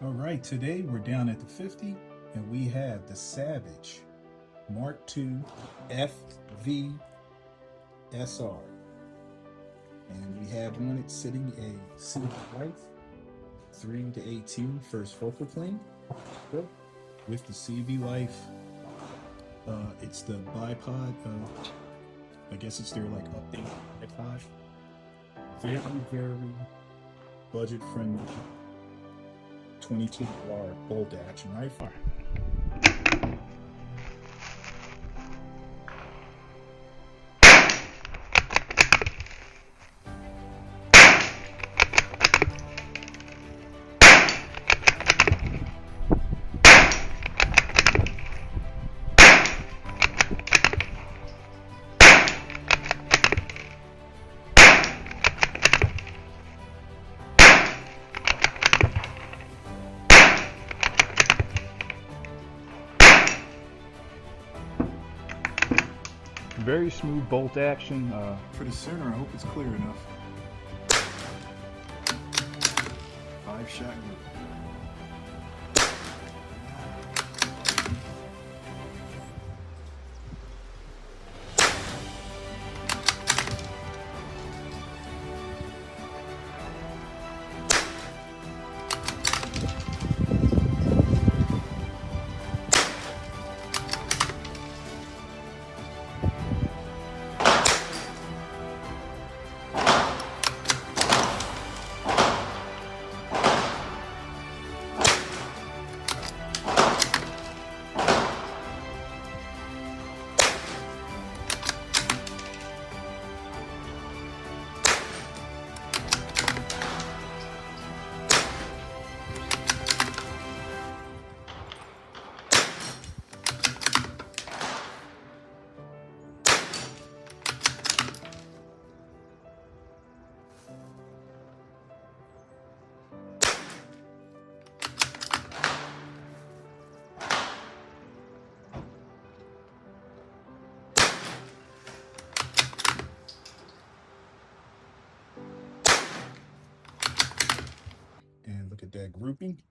All right, today we're down at the 50 and we have the Savage Mark II FVSR. And we have on it sitting a CV Life 3 to 18 first focal plane. With the CV Life, it's the bipod, I guess it's their like update bipod. Very budget friendly 22R bolt action rifle. Very smooth bolt action. For the center, I hope it's clear enough. 5-shot group. And look at that grouping.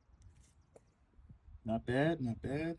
Not bad, not bad.